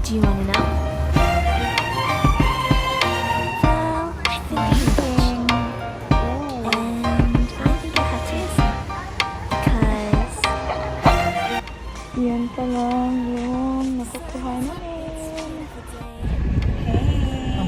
Do you want to know? Well, I've been thinking, and I think I have to listen. Because yan pa lang yung nakukuha namin. Hey!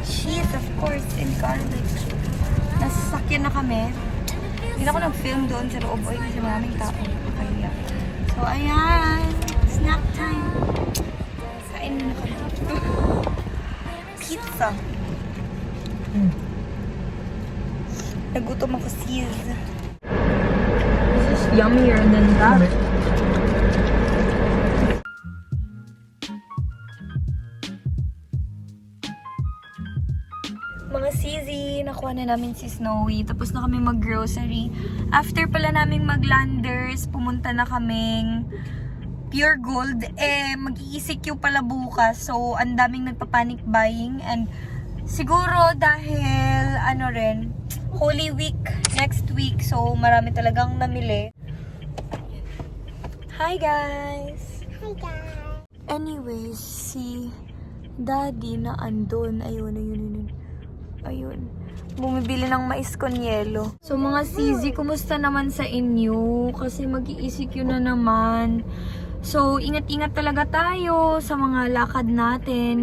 Cheese, of course, and garlic. Nasasakyan na kami. Hindi na ako nag-film doon sa loob kasi maraming tao. Kaya. So, ayan. Snack time. Kain na kami. Pizza. Nagutom ako, sis. This is yummier than that. Mga sizi, nakuha na namin si Snowy. Tapos na kami mag-grocery. After pala naming mag-landers, pumunta na kaming Pure Gold. Mag-ECQ pala bukas. So, ang daming nagpa-panic buying. And siguro dahil, Holy Week next week. So, marami talagang namili. Hi, guys! Hi guys! Anyways, si Daddy na andun. Ayun. Bumibili ng mais con yelo. So, mga sizi, kumusta naman sa inyo? Kasi mag-ECQ na naman. So, ingat-ingat talaga tayo sa mga lakad natin,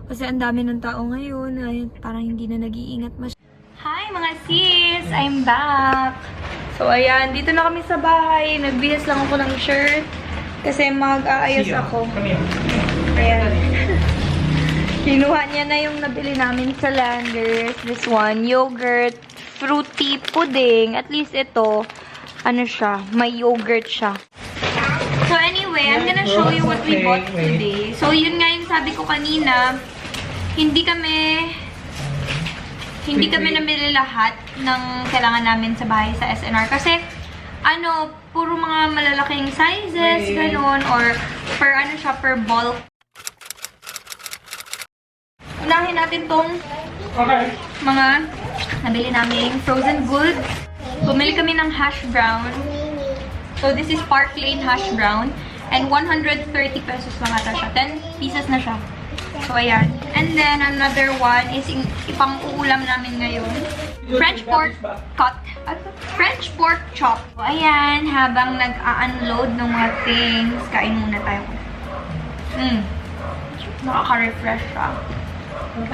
Kasi ang dami ng tao ngayon. Ay, parang hindi na nag-iingat masyadong. Hi, mga sis! I'm back! So, ayan. Dito na kami sa bahay. Nagbihas lang ako ng shirt. Kasi mag-aayos ako. Ayan. Kinuha niya na yung nabili namin sa Landers. This one, yogurt, fruity pudding. At least ito, may yogurt siya. So anyway, I'm gonna show you what we bought today. So yun nga yung sabi ko kanina, hindi kami namili lahat ng kailangan namin sa bahay sa SNR. Kasi, puro mga malalaking sizes, ganun, or per bulk. Unahin natin tong mga nabili naming frozen goods. Bumili kami ng hash brown. So, this is Park Lane hash brown. And 130 pesos lang ata siya. 10 pieces na siya. So, ayan. And then, another one is ipang-uulam namin ngayon. French pork chop. So, ayan. Habang nag-a-unload ng mga things, kain muna tayo. Nakaka-refresh siya.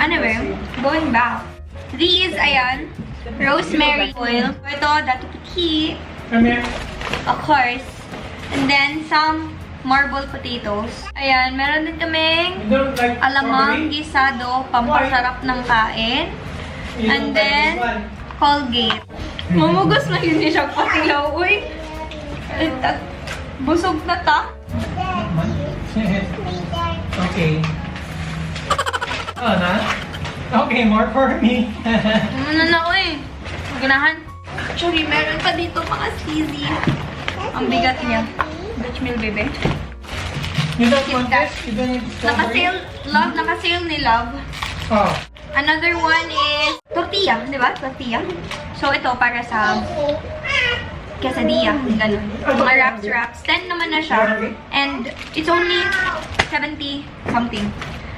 Anyway, going back. These, ayan, rosemary oil. Ito, datutiki. Of course. And then, some marble potatoes. Ayan, meron din kaming alamang gisado, pampasarap ng kain. And then, Colgate. Mamugos na yun siya patilaw. Uy! Busog na ta. Okay. Oh, na? Okay, more for me. Ano na ko eh. Ganahan. Actually, meron pa dito mga cheesy. Ang bigat niya. Dutch meal, bebe. You don't want this? You don't need strawberry? Naka-sale ni Love. Oh. Another one is tortilla, di ba? Tortilla. So, ito para sa quesadilla. Ganun. Mga wraps. 10 naman na siya. And it's only 70 something.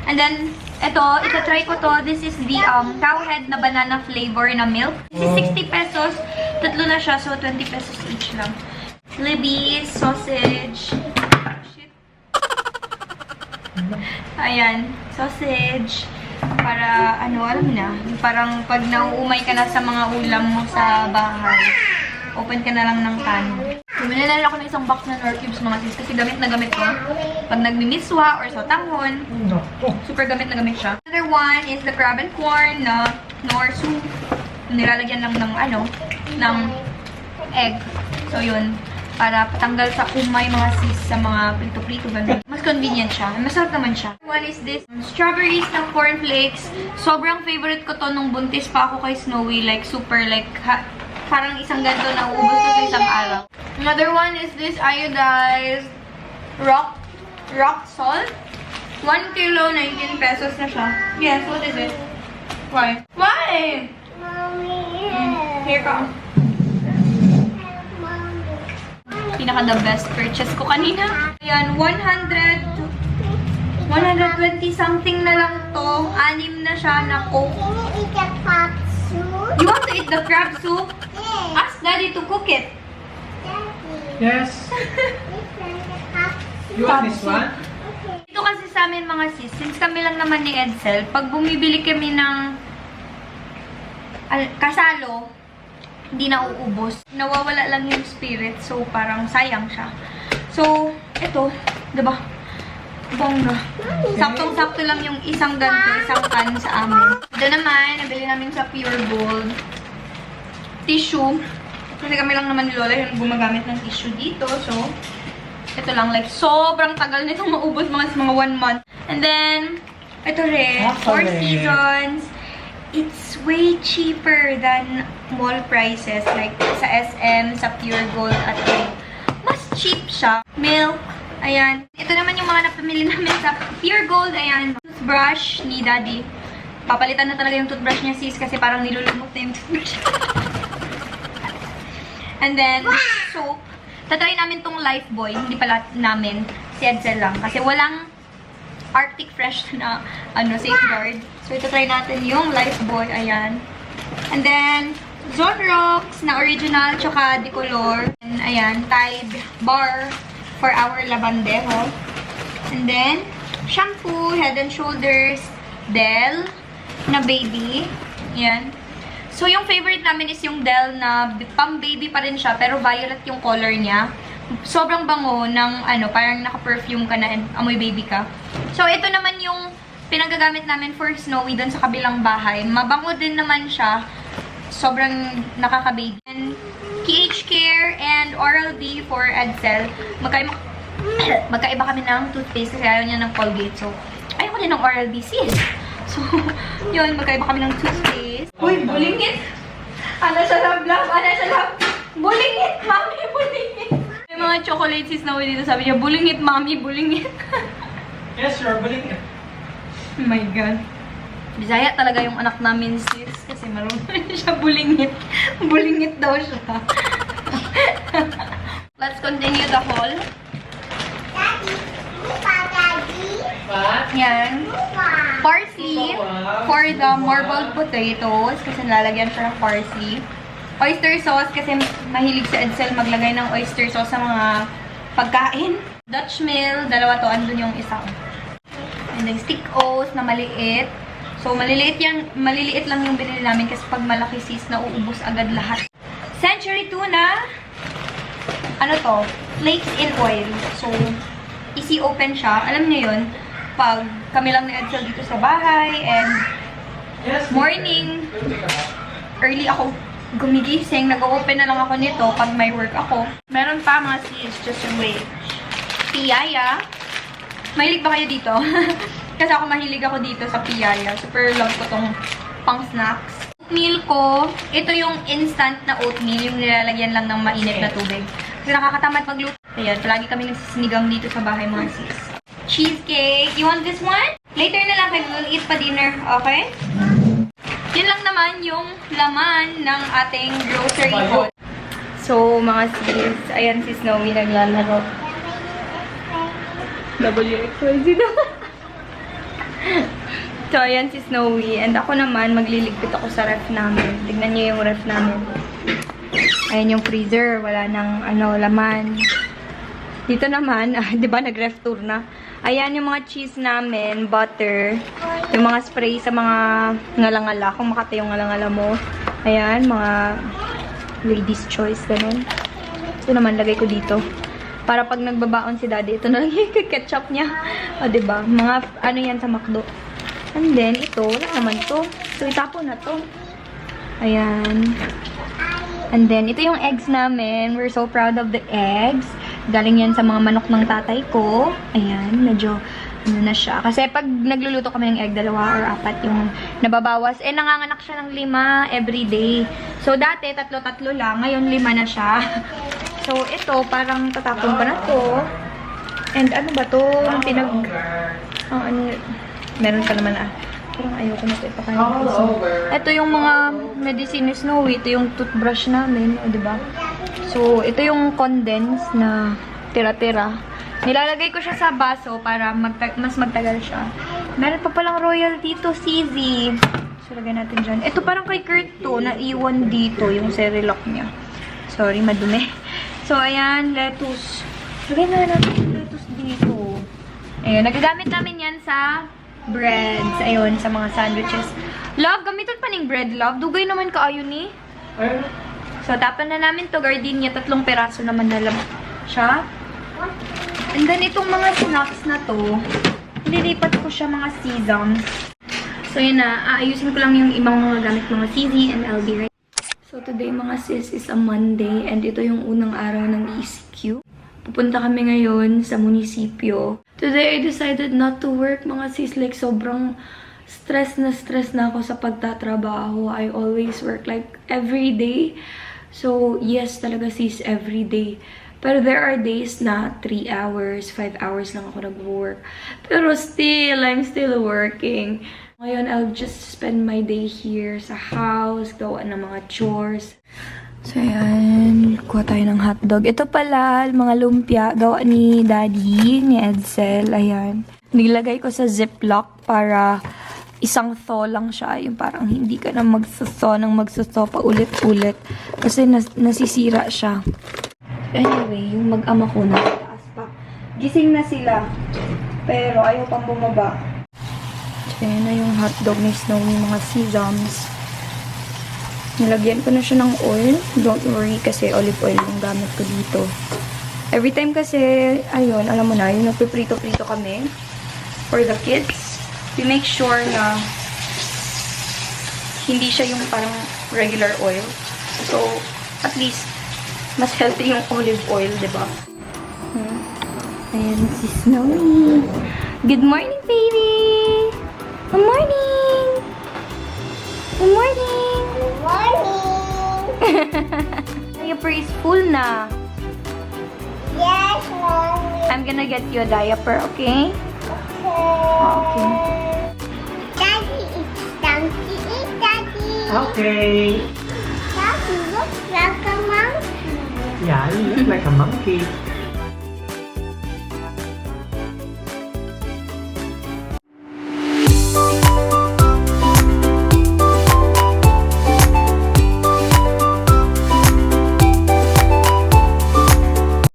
And then, ito-try ko to. This is the cowhead na banana flavor na milk. This is 60 pesos. Tatlo na siya, so 20 pesos each lang. Libby's, sausage. Shit. Ayan, sausage. Para, alam na, parang pag nauumay ka na sa mga ulam mo sa bahay, open ka na lang ng pan. Bumili na rin ako ng isang box na Knorr Cubes mga sis kasi gamit na gamit ko. Pag nagmimiswa or sa tanghon, super gamit na gamit siya. Another one is the crab and corn na Knorr soup. Nilalagyan lang ng egg. So yun, para patanggal sa umay mga sis sa mga prito-prito ganun. Mas convenient siya. Masarap naman siya. One is this strawberries ng cornflakes. Sobrang favorite ko to nung buntis pa ako kay Snowy. Like super parang isang ganito na uubos ko sa isang araw. Another one is this iodized rock salt. 1 kilo, 19 pesos na siya. Yes, what is it? Why? Why? Mommy. Here ka. Pinaka the best purchase ko kanina. Ayan, 100 to 120 something na lang to. 6 na siya na Coke. Can you eat the pop soup? You want to eat the crab soup? Yes. Ask Daddy to cook it. Daddy. Yes. This one, the pop soup. You want this one? Okay. Ito kasi sa amin mga sis, since kami lang naman ni Edsel, pag bumibili kami ng kasalo, hindi na uubos. Nawawala lang yung spirit, so parang sayang siya. So, ito, diba? Bongga. Saktong-sakto lang yung isang ganito, isang can sa amin. Ito naman, nabili namin sa Pure Gold. Tissue. Kasi kami lang naman ni Lola yung gumagamit ng tissue dito, so ito lang, like, sobrang tagal nitong maubos, mga 1 month. And then, ito rin, 4 seasons. It's way cheaper than mall prices, like sa SM, sa Pure Gold, at mas cheap siya. Milk, ayan. Ito naman yung mga napamili namin sa Pure Gold, ayan. Toothbrush ni Daddy. Papalitan na talaga yung toothbrush niya, sis, kasi parang nilulumot na yung toothbrush. And then, soap. Tatry namin tong Lifebuoy. Hindi pala namin. Si Edsel lang. Kasi walang Arctic Fresh na safeguard. So, ito try natin yung Lifebuoy. Ayan. And then, Zonrox na original tsaka Decolor. And ayan, Tide Bar for our labandejo. And then, shampoo, Head and Shoulders, Dell na baby. Ayan. So, yung favorite namin is yung Dell na pang-baby pa rin siya, pero violet yung color niya. Sobrang bango ng, parang naka-perfume ka na and amoy baby ka. So, ito naman yung pinagagamit namin for Snowy doon sa kabilang bahay. Mabango din naman siya. Sobrang nakaka-baby. And KH Care and Oral-B for Edsel. Magkaiba kami ng toothpaste kasi ayaw niya ng Colgate. So, ayaw ko din ng Oral-B, sis. So, yun, magkaiba kami ng toothpaste. Uy, bulingit! Ano sa love? Ano sa love? Bulingit, mami, bulingit! May mga chocolates si Snowy dito, sabi niya, bulingit, mami, bulingit. Yes, sir. Balik. Oh my God. Bisaya talaga yung anak namin, sis. Kasi marunong siya bulingit. Bulingit daw siya. Let's continue the haul. Daddy. Lupa, Daddy. What? Yan. Lupa. Parsley for the marbled potatoes kasi lalagyan siya ng parsley. Oyster sauce kasi mahilig si Edsel maglagay ng oyster sauce sa mga pagkain. Dutch mill, dalawa to, andun yung isa. And then stick oats na maliit. So maliliit lang yung binili namin kasi pag malaki sis na uubos agad lahat. Century tuna. Ano to? Flakes in oil. So easy open siya. Alam niyo yun. Pag kami lang ni Edsel dito sa bahay and Yes. morning, early ako gumigising, nag-open na lang ako nito pag may work ako. Meron pa mga sis, just wait. Piyaya. Mahilig ba kayo dito? Kasi ako mahilig ako dito sa piyaya. Super love ko tong pang snacks. Oatmeal ko, ito yung instant na oatmeal, yung nilalagyan lang ng mainit na tubig. Kasi nakakatamad magluto. Ayan, palagi kami nagsisinigang dito sa bahay mga sis. Cheesecake. You want this one? Later na lang kayo. We'll eat pa dinner. Okay? Yun lang naman yung laman ng ating grocery haul. So, mga sis, ayan si Snowy naglalaro. WXYZ naman. So, ayan si Snowy. And ako naman, magliligpit ako sa ref namin. Tignan niyo yung ref namin. Ayan yung freezer. Wala nang laman. Dito naman, di ba, nag-ref tour na. Ayan yung mga cheese namin, butter, yung mga spray sa mga ngalangala, kung makata yung ngalangala mo. Ayan, mga ladies choice, ganun. Ito naman, lagay ko dito. Para pag nagbabaon si daddy, ito na lang yung ketchup niya. O, diba? Mga, yan sa McDo. And then, ito, wala naman to. So, itapon na to. Ayan. And then, ito yung eggs namin. We're so proud of the eggs. Galing yan sa mga manok ng tatay ko. Ayan, medyo na siya. Kasi pag nagluluto kami ng egg, 2 or 4 yung nababawas. Eh, nanganganak siya ng 5 everyday. So, dati, 3 lang. Ngayon, 5 na siya. So, ito, parang tatapon pa na to. And ano ba to? Meron pa naman Parang ayoko na ito ipakain. Ito yung mga medicine ni Snowy. Ito yung toothbrush namin. O, diba? So, ito yung condensed na tira-tira. Nilalagay ko siya sa baso para mas magtagal siya. Meron pa palang royal dito, CZ. So, lagay natin dyan. Ito parang kay Kurt to, naiwan dito yung Cerelac niya. Sorry, madumi. So, ayan, lettuce. Lagay na natin yung lettuce dito. Ayun, nagagamit namin yan sa breads. Ayun, sa mga sandwiches. Love, gamitan pa ning bread, love. Dugay naman kaayo ni. Ayun. So, tapan na namin to gardenia. 3 peraso naman na lang siya. And then, itong mga snacks na to, nililipat ko siya mga sesams. So, yun na. Aayusin ko lang yung ibang mga gamit, mga CZ, and I'll be right. So, today, mga sis, is a Monday. And ito yung unang araw ng ECQ. Pupunta kami ngayon sa munisipyo. Today, I decided not to work, mga sis. Like, sobrang stress na ako sa pagtatrabaho. I always work, like, every day. So, yes, talaga sis, every day. Pero there are days na 3 hours, 5 hours lang ako nag-work. Pero still, I'm still working. Ngayon, I'll just spend my day here sa house, gawa ng mga chores. So, ayan. Kuha tayo ng hotdog. Ito pala, mga lumpia, gawa ni Daddy, ni Edsel. Ayan. Nilagay ko sa Ziploc para isang thaw lang siya. Yung parang hindi ka na magsuso pa ulit-ulit. Kasi nasisira siya. Anyway, yung mag-ama ko na taas pa. Gising na sila. Pero ayaw pang bumaba. So, yun na yung hotdog ni Snowy, mga sesams. Nilagyan ko na siya ng oil. Don't worry kasi olive oil yung gamit ko dito. Every time kasi, ayun, alam mo na, yung nagpiprito-prito kami for the kids. We make sure na hindi siya yung parang regular oil. So, at least, mas healthy yung olive oil, diba? Ayan si Snowy. Good morning, baby! Good morning! Good morning! Good morning. Diaper is full na. Yes, mommy. I'm gonna get you a diaper, okay? Okay. Daddy, it's time to eat, Daddy. Okay. Daddy looks like a monkey. Yeah, you look like a monkey.